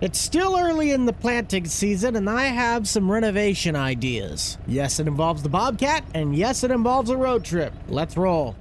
It's still early in the planting season, and I have some renovation ideas. Yes, it involves the Bobcat, and yes, it involves a road trip. Let's roll.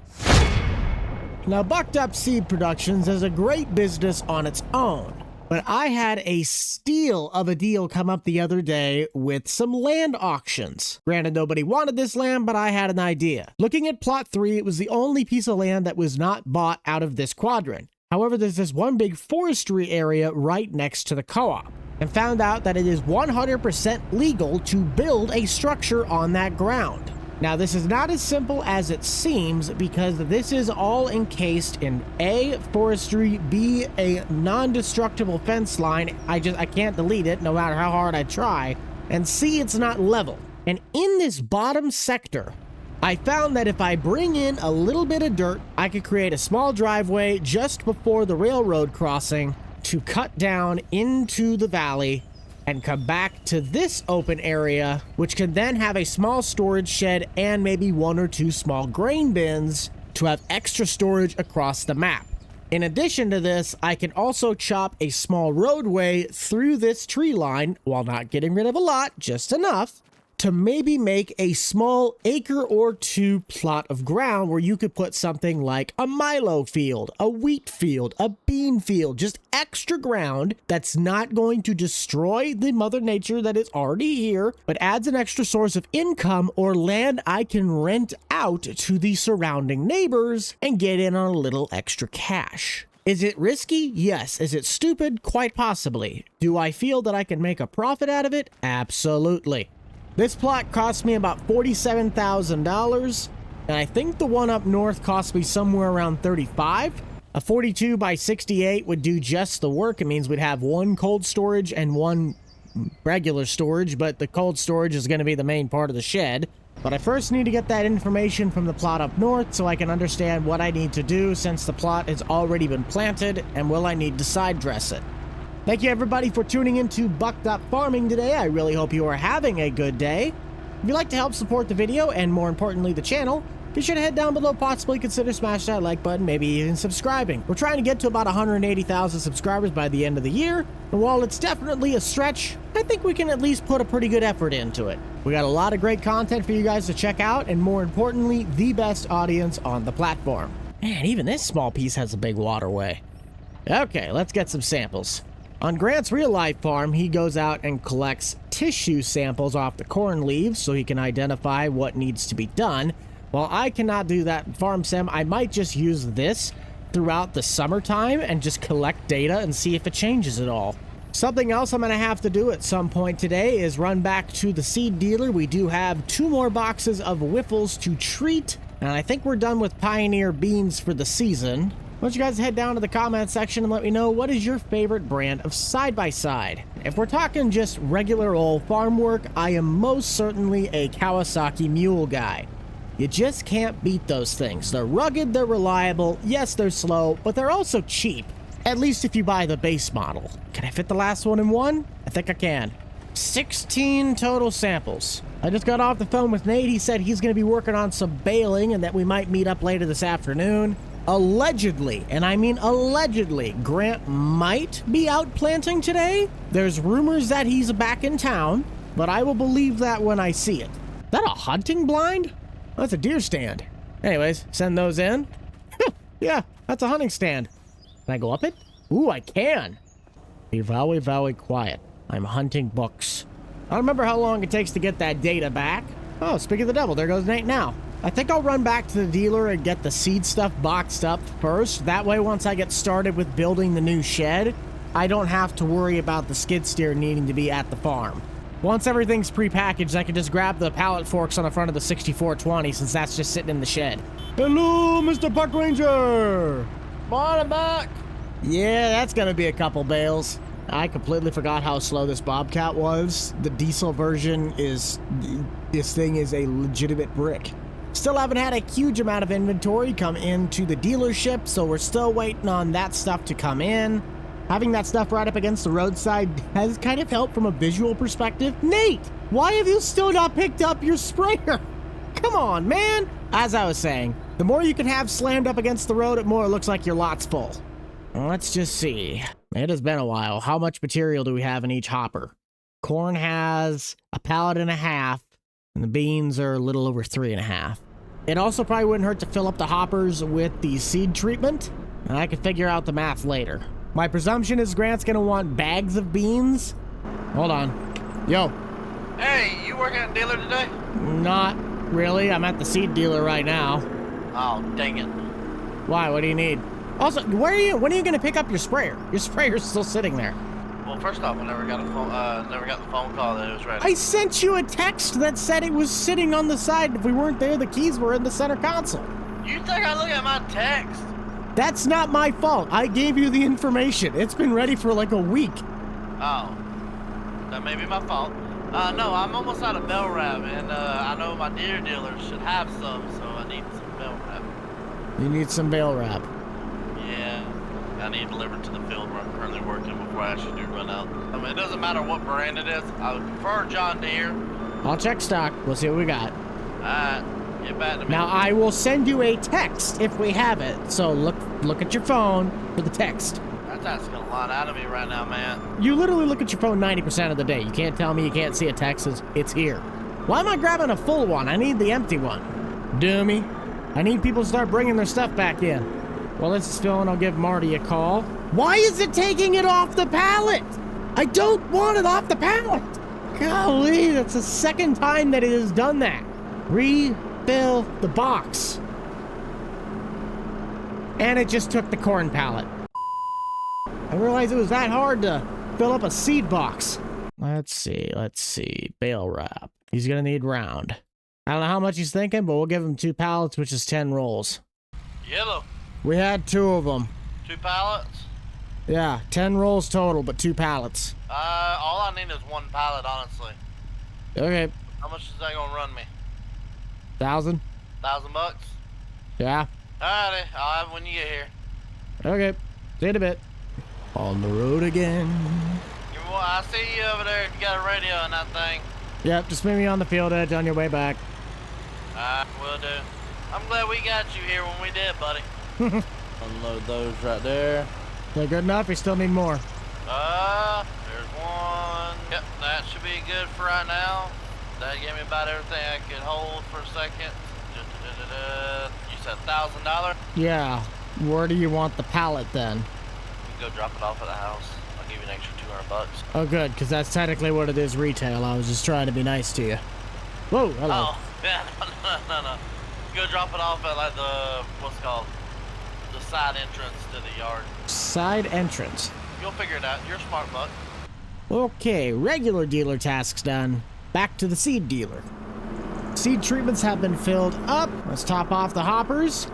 Now, Bucked Up Seed Productions is a great business on its own, but I had a steal of a deal come up the other day with some land auctions. Granted, nobody wanted this land, but I had an idea. Looking at plot 3, it was the only piece of land that was not bought out of this quadrant. However, there's this one big forestry area right next to the co-op, and found out that it is 100% legal to build a structure on that ground. Now, this is not as simple as it seems, because this is all encased in A, forestry, B, a non-destructible fence line, I can't delete it no matter how hard I try, and C, it's not level. And in this bottom sector, I found that if I bring in a little bit of dirt, I could create a small driveway just before the railroad crossing to cut down into the valley and come back to this open area, which can then have a small storage shed and maybe 1 or 2 small grain bins to have extra storage across the map. In addition to this, I can also chop a small roadway through this tree line while not getting rid of a lot, just enough to maybe make a small acre or 2 plot of ground where you could put something like a milo field, a wheat field, a bean field, just extra ground that's not going to destroy the mother nature that is already here, but adds an extra source of income or land I can rent out to the surrounding neighbors and get in on a little extra cash. Is it risky? Yes. Is it stupid? Quite possibly. Do I feel that I can make a profit out of it? Absolutely. This plot cost me about $47,000, and I think the one up north cost me somewhere around $35,000. A 42 by 68 would do just the work. It means we'd have 1 cold storage and 1 regular storage, but the cold storage is going to be the main part of the shed. But I first need to get that information from the plot up north so I can understand what I need to do since the plot has already been planted, and will I need to side dress it. Thank you everybody for tuning into Bucked Up Farming today. I really hope you are having a good day. If you'd like to help support the video, and more importantly the channel, be sure to head down below, possibly consider smashing that like button, maybe even subscribing. We're trying to get to about 180,000 subscribers by the end of the year, and while it's definitely a stretch, I think we can at least put a pretty good effort into it. We got a lot of great content for you guys to check out, and more importantly, the best audience on the platform. Man, even this small piece has a big waterway. Okay, let's get some samples. On Grant's real-life farm, he goes out and collects tissue samples off the corn leaves so he can identify what needs to be done. While I cannot do that in Farm Sim, I might just use this throughout the summertime and just collect data and see if it changes at all. Something else I'm going to have to do at some point today is run back to the seed dealer. We do have 2 more boxes of Whiffles to treat, and I think we're done with Pioneer beans for the season. Why don't you guys head down to the comment section and let me know what is your favorite brand of side-by-side. If we're talking just regular old farm work, I am most certainly a Kawasaki mule guy. You just can't beat those things. They're rugged, they're reliable, yes they're slow, but they're also cheap. At least if you buy the base model. Can I fit the last one in one? I think I can. 16 total samples. I just got off the phone with Nate. He said he's going to be working on some baling and that we might meet up later this afternoon. Allegedly, and I mean allegedly, Grant might be out planting today. There's rumors that he's back in town, but I will believe that when I see it. Is that a hunting blind? That's a deer stand. Anyways, send those in. Yeah, that's a hunting stand. Can I go up it? Ooh, I can. Be very, very quiet. I'm hunting books. I don't remember how long it takes to get that data back. Oh, speaking of the devil, there goes Nate now. I think I'll run back to the dealer and get the seed stuff boxed up first. That way, once I get started with building the new shed, I don't have to worry about the skid steer needing to be at the farm. Once everything's prepackaged, I can just grab the pallet forks on the front of the 6420 since that's just sitting in the shed. Hello, Mr. Buck Ranger! Morning, Buck! Yeah, that's gonna be a couple bales. I completely forgot how slow this Bobcat was. The diesel version is... this thing is a legitimate brick. Still haven't had a huge amount of inventory come into the dealership, so we're still waiting on that stuff to come in. Having that stuff right up against the roadside has kind of helped from a visual perspective. Nate, why have you still not picked up your sprayer? Come on, man. As I was saying, the more you can have slammed up against the road, the more it looks like your lot's full. Let's just see. It has been a while. How much material do we have in each hopper? Corn has a pallet and a half, and the beans are a little over 3.5. It also probably wouldn't hurt to fill up the hoppers with the seed treatment, and I could figure out the math later. My presumption is Grant's gonna want bags of beans. Hold on. Yo. Hey, you working at a dealer today? Not really. I'm at the seed dealer right now. Oh, dang it. Why? What do you need? Also, when are you going to pick up your sprayer? Your sprayer's still sitting there. Well, first off, I never got the phone call that it was ready. I sent you a text that said it was sitting on the side. If we weren't there, the keys were in the center console. You think I look at my text? That's not my fault. I gave you the information. It's been ready for like a week. Oh, that may be my fault. No, I'm almost out of bell wrap, and I know my deer dealer should have some, so I need some bell wrap. You need some bale wrap. Yeah, I need it delivered to the field where I'm currently working before I actually do run out. I mean, it doesn't matter what brand it is. I would prefer John Deere. I'll check stock. We'll see what we got. Alright, get back to me. Now, I will send you a text if we have it. So look at your phone for the text. That's asking a lot out of me right now, man. You literally look at your phone 90% of the day. You can't tell me you can't see a text. It's here. Why am I grabbing a full one? I need the empty one. Doomy. I need people to start bringing their stuff back in. Well, this is Phil, and I'll give Marty a call. Why is it taking it off the pallet? I don't want it off the pallet. Golly, that's the second time that it has done that. Refill the box. And it just took the corn pallet. I realized it was that hard to fill up a seed box. Let's see. Bale wrap. He's gonna need round. I don't know how much he's thinking, but we'll give him 2 pallets, which is 10 rolls. Yellow. We had 2 of them. 2 pallets? Yeah, 10 rolls total, but 2 pallets. All I need is 1 pallet, honestly. Okay. How much is that gonna run me? 1,000? $1,000? Yeah. Alrighty, I'll have it when you get here. Okay. See you in a bit. On the road again. I see you over there if you got a radio on that thing. Yep, just meet me on the field edge on your way back. Will do. I'm glad we got you here when we did, buddy. Unload those right there. Is that good enough? You still need more? There's one. Yep, that should be good for right now. That gave me about everything I could hold for a second. You said $1,000? Yeah. Where do you want the pallet then? You can go drop it off at the house. I'll give you an extra $200. Oh, good, because that's technically what it is retail. I was just trying to be nice to you. Whoa, hello. Oh, yeah, no. Go drop it off at like what's it called? The side entrance to the yard. Side entrance. You'll figure it out. You're a smart buck. Okay, regular dealer tasks done. Back to the seed dealer. Seed treatments have been filled up. Let's top off the hoppers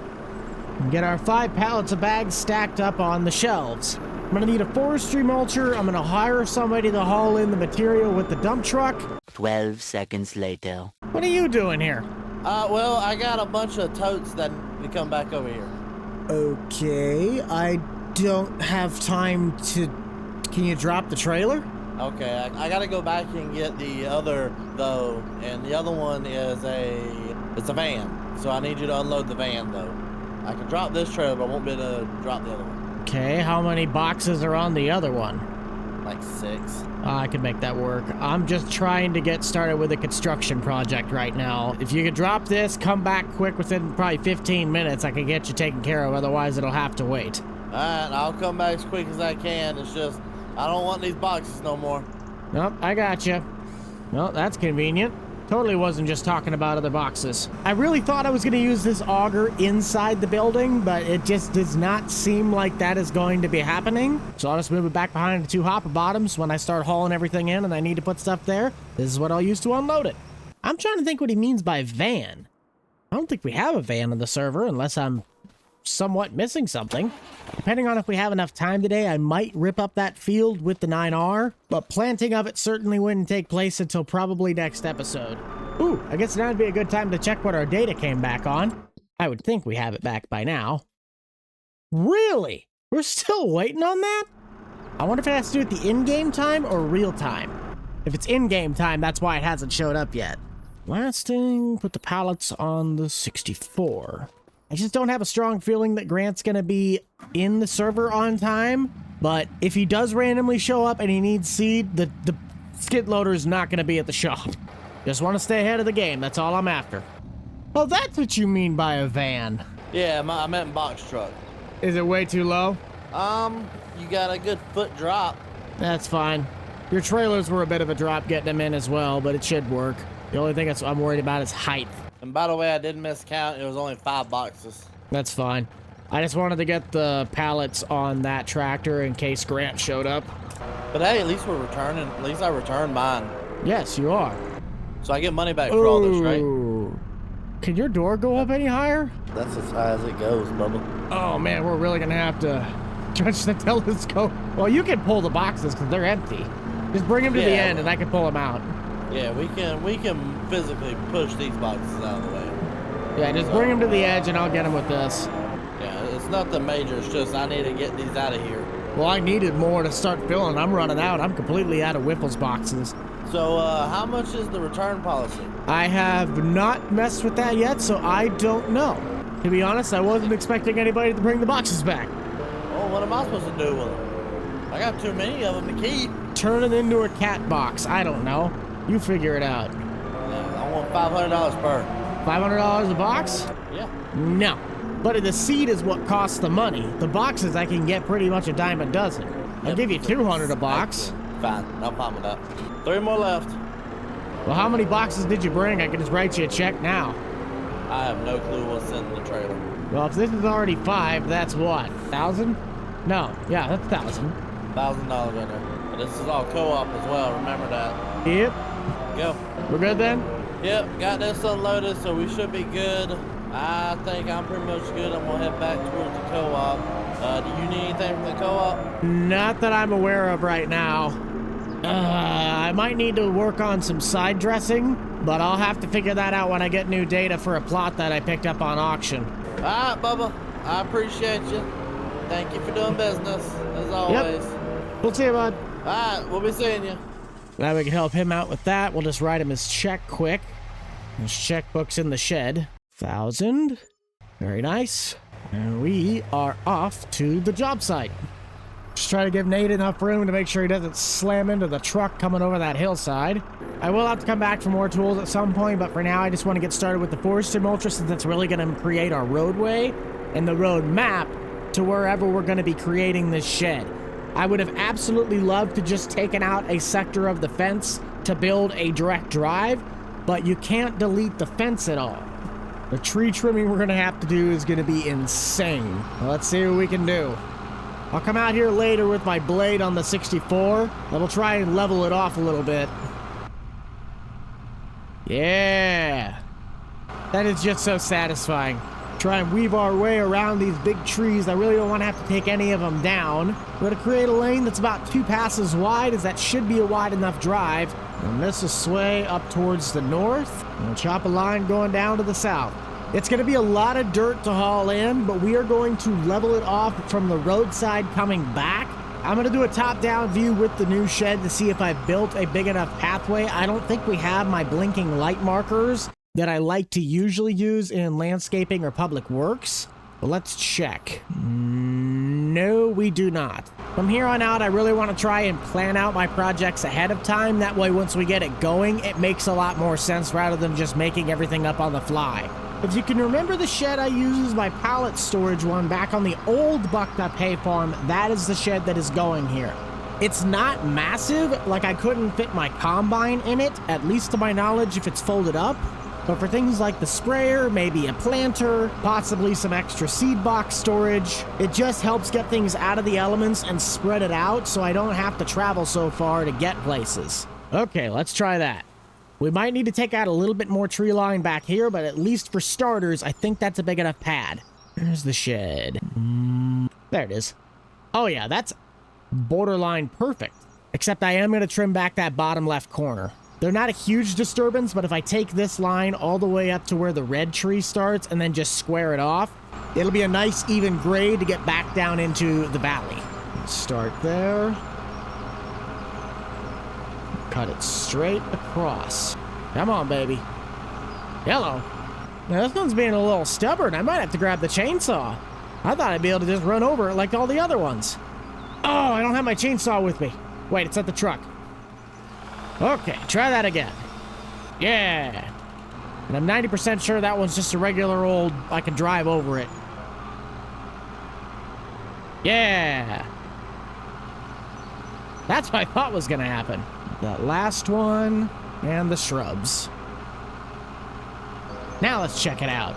and get our 5 pallets of bags stacked up on the shelves. I'm gonna need a forestry mulcher. I'm gonna hire somebody to haul in the material with the dump truck. 12 seconds later. What are you doing here? Well, I got a bunch of totes that need to come back over here. Okay, I don't have time to... Can you drop the trailer? Okay, I gotta go back and get the other, though, and the other one is it's a van, so I need you to unload the van, though. I can drop this trailer, but I won't be able to drop the other one. Okay, how many boxes are on the other one? Like 6. I can make that work. I'm just trying to get started with a construction project right now. If you could drop this, come back quick within probably 15 minutes, I can get you taken care of, otherwise it'll have to wait. Alright, I'll come back as quick as I can. It's just, I don't want these boxes no more. Nope, I got you. Well, that's convenient. Totally wasn't just talking about other boxes. I really thought I was going to use this auger inside the building, but it just does not seem like that is going to be happening. So I'll just move it back behind the 2 hopper bottoms when I start hauling everything in and I need to put stuff there. This is what I'll use to unload it. I'm trying to think what he means by van. I don't think we have a van on the server unless I'm somewhat missing something. Depending on if we have enough time today, I might rip up that field with the 9R, but planting of it certainly wouldn't take place until probably next episode. Ooh, I guess now would be a good time to check what our data came back on. I would think we have it back by now. Really? We're still waiting on that? I wonder if it has to do with the in-game time or real time. If it's in-game time, that's why it hasn't showed up yet. Last thing, put the pallets on the 64. I just don't have a strong feeling that Grant's gonna be in the server on time. But if he does randomly show up and he needs seed, the skid loader is not gonna be at the shop. Just want to stay ahead of the game. That's all I'm after. Oh, that's what you mean by a van. Yeah, I meant box truck. Is it way too low? You got a good foot drop. That's fine. Your trailers were a bit of a drop getting them in as well, but it should work. The only thing I'm worried about is height. And by the way, I didn't miscount. It was only 5 boxes. That's fine. I just wanted to get the pallets on that tractor in case Grant showed up. But hey, at least we're returning. At least I returned mine. Yes, you are. So I get money back for all this, right? Can your door go up any higher? That's as high as it goes, Bubba. Oh man, we're really gonna have to stretch the telescope. Well, you can pull the boxes because they're empty. Just bring them to the end and I can pull them out. Yeah, we can physically push these boxes out of the way. Yeah, just bring them to the edge and I'll get them with this. Yeah, it's nothing major. It's just I need to get these out of here. Well, I needed more to start filling. I'm running out. I'm completely out of Whipple's boxes. So, how much is the return policy? I have not messed with that yet, so I don't know. To be honest, I wasn't expecting anybody to bring the boxes back. Well, what am I supposed to do with them? I got too many of them to keep. Turn it into a cat box. I don't know. You figure it out. Yeah, I want $500 per. $500 a box? Yeah. No. But the seed is what costs the money. The boxes I can get pretty much a dime a dozen. I'll give you $200 a box. Fine. I'm fine with that. 3 more left. Well, how many boxes did you bring? I can just write you a check now. I have no clue what's in the trailer. Well, if this is already 5, that's what? 1,000? No. Yeah, that's 1,000. $1,000 in there. But this is all co-op as well. Remember that. Yep. Go. We're good then? Yep. Got this unloaded, so we should be good. I think I'm pretty much good. I'm gonna head back towards the co-op. Do you need anything from the co-op? Not that I'm aware of right now. I might need to work on some side dressing, but I'll have to figure that out when I get new data for a plot that I picked up on auction. All right, Bubba. I appreciate you. Thank you for doing business, as always. Yep. We'll see you, bud. All right, we'll be seeing you. Glad we can help him out with that. We'll just write him his check quick. His checkbook's in the shed. 1,000. Very nice. And we are off to the job site. Just try to give Nate enough room to make sure he doesn't slam into the truck coming over that hillside. I will have to come back for more tools at some point, but for now I just want to get started with the forestry mulcher since that's really going to create our roadway and the road map to wherever we're going to be creating this shed. I would have absolutely loved to just taken out a sector of the fence to build a direct drive, but you can't delete the fence at all. The tree trimming we're going to have to do is going to be insane. Well, let's see what we can do. I'll come out here later with my blade on the 64, and we'll try and level it off a little bit. Yeah. That is just so satisfying. Try and weave our way around these big trees. I really don't want to have to take any of them down. We're going to create a lane that's about 2 passes wide, as that should be a wide enough drive. And this will sway up towards the north. And we'll chop a line going down to the south. It's going to be a lot of dirt to haul in, but we are going to level it off from the roadside coming back. I'm going to do a top-down view with the new shed to see if I've built a big enough pathway. I don't think we have my blinking light markers that I like to usually use in landscaping or public works. But let's check. No, we do not. From here on out, I really want to try and plan out my projects ahead of time. That way, once we get it going, it makes a lot more sense rather than just making everything up on the fly. If you can remember the shed I used as my pallet storage one back on the old Bucked Up hay farm, that is the shed that is going here. It's not massive, like I couldn't fit my combine in it, at least to my knowledge if it's folded up. But for things like the sprayer, maybe a planter, possibly some extra seed box storage, it just helps get things out of the elements and spread it out so I don't have to travel so far to get places. Okay, let's try that. We might need to take out a little bit more tree line back here, but at least for starters, I think that's a big enough pad. There's the shed. There it is. Oh yeah, that's borderline perfect. Except I am going to trim back that bottom left corner. They're not a huge disturbance, but if I take this line all the way up to where the red tree starts and then just square it off, it'll be a nice even grade to get back down into the valley. Start there. Cut it straight across. Come on, baby. Hello. Now, this one's being a little stubborn. I might have to grab the chainsaw. I thought I'd be able to just run over it like all the other ones. Oh, I don't have my chainsaw with me. Wait, it's at the truck. Okay, try that again. Yeah. And I'm 90% sure that one's just a regular old, I can drive over it. Yeah. That's what I thought was going to happen. That last one and the shrubs. Now let's check it out.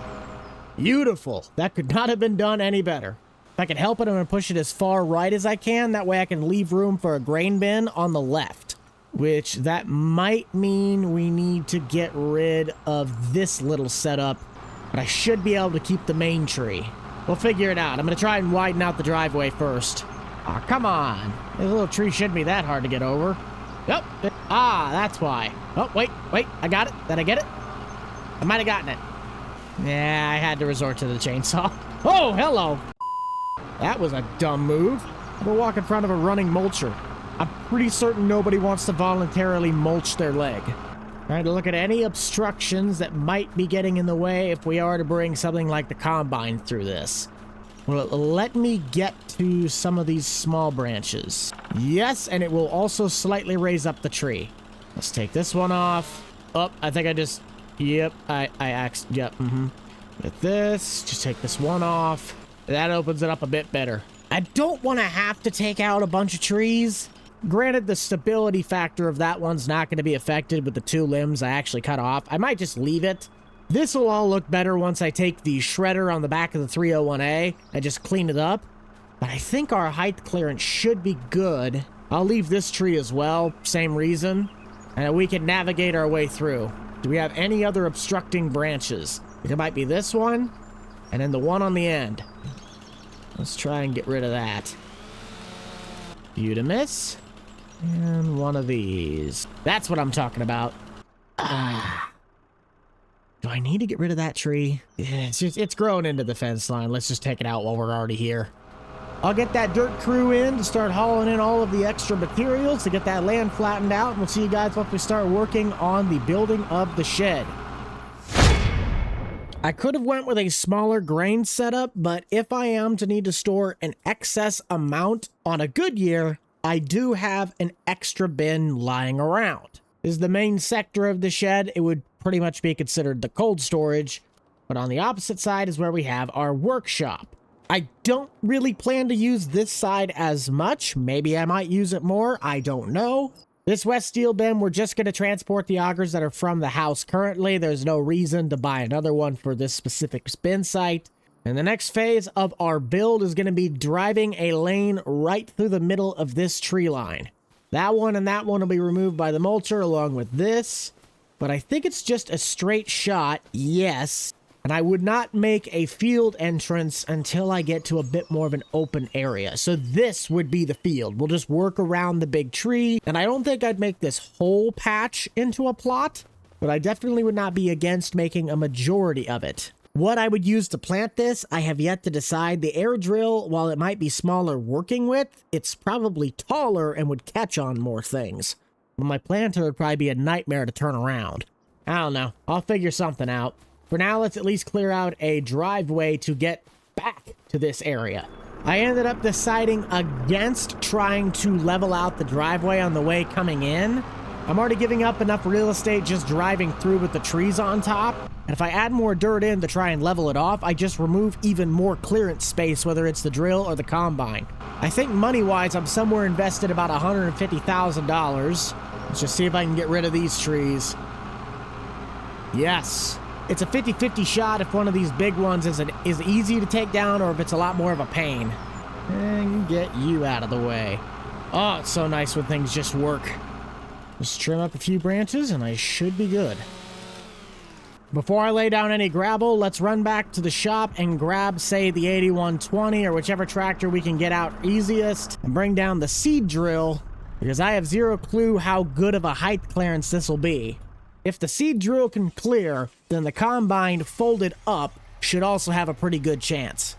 Beautiful. That could not have been done any better. If I can help it, I'm going to push it as far right as I can. That way I can leave room for a grain bin on the left. Which that might mean we need to get rid of this little setup. But I should be able to keep the main tree. We'll figure it out. I'm going to try and widen out the driveway first. Aw, come on. This little tree shouldn't be that hard to get over. Yep. Ah, that's why. Oh, wait. I got it. Did I get it? I might have gotten it. Yeah, I had to resort to the chainsaw. Oh, hello. That was a dumb move. We'll walk in front of a running mulcher. I'm pretty certain nobody wants to voluntarily mulch their leg. Trying to look at any obstructions that might be getting in the way if we are to bring something like the combine through this. Well, let me get to some of these small branches. Yes, and it will also slightly raise up the tree. Let's take this one off. Oh, I think I just... Yep, With this, just take this one off. That opens it up a bit better. I don't want to have to take out a bunch of trees. Granted, the stability factor of that one's not going to be affected with the 2 limbs I actually cut off. I might just leave it. This will all look better once I take the shredder on the back of the 301A and just clean it up. But I think our height clearance should be good. I'll leave this tree as well, same reason. And we can navigate our way through. Do we have any other obstructing branches? It might be this one, and then the one on the end. Let's try and get rid of that. Utamus. And one of these. That's what I'm talking about. Do I need to get rid of that tree? Yeah, it's growing into the fence line. Let's just take it out while we're already here. I'll get that dirt crew in to start hauling in all of the extra materials to get that land flattened out. And we'll see you guys once we start working on the building of the shed. I could have went with a smaller grain setup, but if I am to need to store an excess amount on a good year, I do have an extra bin lying around. This is the main sector of the shed. It would pretty much be considered the cold storage, but on the opposite side is where we have our workshop. I don't really plan to use this side as much. Maybe I might use it more. I don't know. This west steel bin, we're just going to transport the augers that are from the house currently. There's no reason to buy another one for this specific bin site. And the next phase of our build is going to be driving a lane right through the middle of this tree line. That one and that one will be removed by the mulcher along with this. But I think it's just a straight shot, yes. And I would not make a field entrance until I get to a bit more of an open area. So this would be the field. We'll just work around the big tree. And I don't think I'd make this whole patch into a plot, but I definitely would not be against making a majority of it. What I would use to plant this, I have yet to decide. The air drill, while it might be smaller working with, it's probably taller and would catch on more things. But my planter would probably be a nightmare to turn around. I don't know. I'll figure something out. For now, let's at least clear out a driveway to get back to this area. I ended up deciding against trying to level out the driveway on the way coming in. I'm already giving up enough real estate just driving through with the trees on top. And if I add more dirt in to try and level it off, I just remove even more clearance space, whether it's the drill or the combine. I think money-wise, I'm somewhere invested about $150,000. Let's just see if I can get rid of these trees. Yes. It's a 50-50 shot if one of these big ones is easy to take down or if it's a lot more of a pain. And get you out of the way. Oh, it's so nice when things just work. Just trim up a few branches and I should be good. Before I lay down any gravel, let's run back to the shop and grab, say, the 8120 or whichever tractor we can get out easiest and bring down the seed drill because I have zero clue how good of a height clearance this will be. If the seed drill can clear, then the combine folded up should also have a pretty good chance.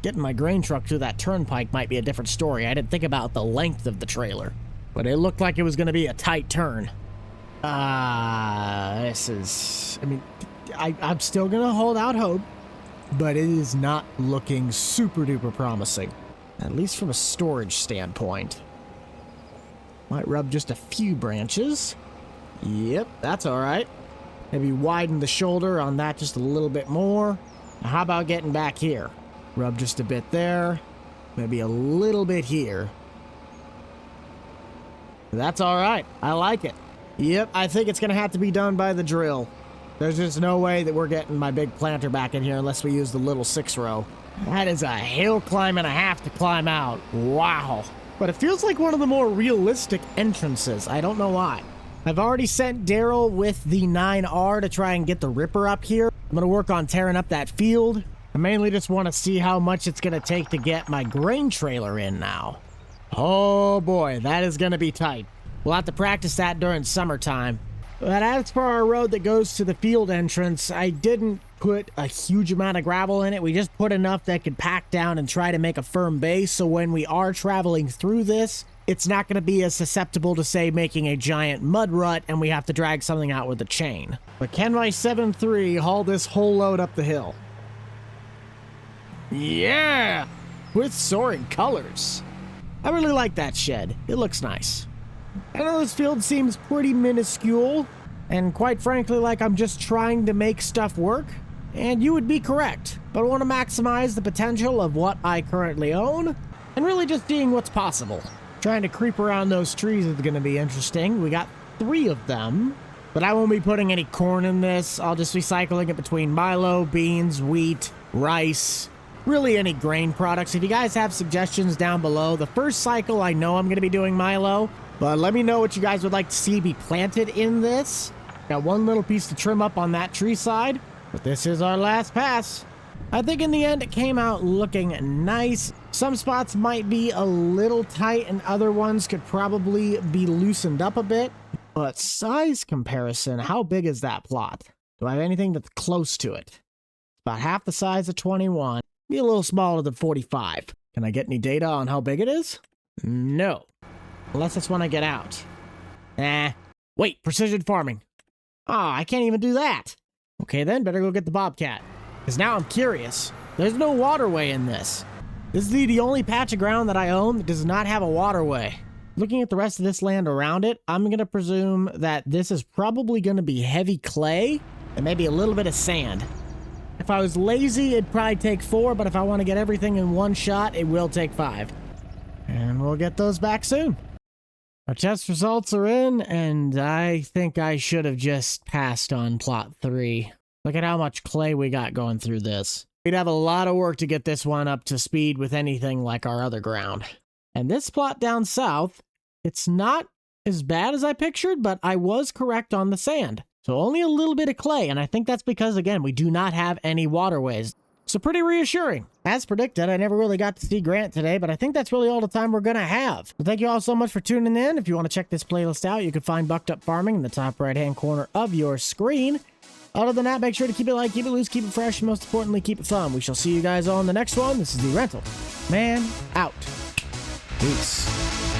Getting my grain truck through that turnpike might be a different story. I didn't think about the length of the trailer, but it looked like it was going to be a tight turn. This is... I mean, I'm still going to hold out hope, but it is not looking super duper promising, at least from a storage standpoint. Might rub just a few branches. Yep, that's all right. Maybe widen the shoulder on that just a little bit more. Now, how about getting back here? Rub just a bit there. Maybe a little bit here. That's all right. I like it. Yep, I think it's going to have to be done by the drill. There's just no way that we're getting my big planter back in here unless we use the little 6-row. That is a hill climb and a half to climb out. Wow. But it feels like one of the more realistic entrances. I don't know why. I've already sent Daryl with the 9R to try and get the ripper up here. I'm going to work on tearing up that field. I mainly just want to see how much it's going to take to get my grain trailer in now. Oh boy, that is going to be tight. We'll have to practice that during summertime. But as for our road that goes to the field entrance, I didn't put a huge amount of gravel in it. We just put enough that could pack down and try to make a firm base, so when we are traveling through this, it's not going to be as susceptible to, say, making a giant mud rut and we have to drag something out with a chain. But can my 7.3 haul this whole load up the hill? Yeah! With soaring colors. I really like that shed. It looks nice. I know this field seems pretty minuscule, and quite frankly, like I'm just trying to make stuff work. And you would be correct, but I want to maximize the potential of what I currently own, and really just seeing what's possible. Trying to creep around those trees is going to be interesting. We got 3 of them, but I won't be putting any corn in this. I'll just be cycling it between milo, beans, wheat, rice, really any grain products. If you guys have suggestions down below, the first cycle I know I'm going to be doing milo, but let me know what you guys would like to see be planted in this. Got one little piece to trim up on that tree side, but this is our last pass. I think in the end it came out looking nice. Some spots might be a little tight and other ones could probably be loosened up a bit. But size comparison, how big is that plot? Do I have anything that's close to it? About half the size of 21. Be a little smaller than 45. Can I get any data on how big it is? No. Unless it's when I get out. Wait, precision farming. Ah, I can't even do that. Okay then, better go get the bobcat. Because now I'm curious. There's no waterway in this. This is the only patch of ground that I own that does not have a waterway. Looking at the rest of this land around it, I'm going to presume that this is probably going to be heavy clay and maybe a little bit of sand. If I was lazy, it'd probably take 4, but if I want to get everything in one shot, it will take 5. And we'll get those back soon. Our test results are in, and I think I should have just passed on plot 3. Look at how much clay we got going through this. We'd have a lot of work to get this one up to speed with anything like our other ground. And this plot down south, it's not as bad as I pictured, but I was correct on the sand. So only a little bit of clay, and I think that's because, again, we do not have any waterways. So pretty reassuring. As predicted, I never really got to see Grant today, but I think that's really all the time we're going to have. So thank you all so much for tuning in. If you want to check this playlist out, you can find Bucked Up Farming in the top right-hand corner of your screen. Other than that, make sure to keep it light, keep it loose, keep it fresh, and most importantly, keep it fun. We shall see you guys all in the next one. This is The Rental Man out. Peace.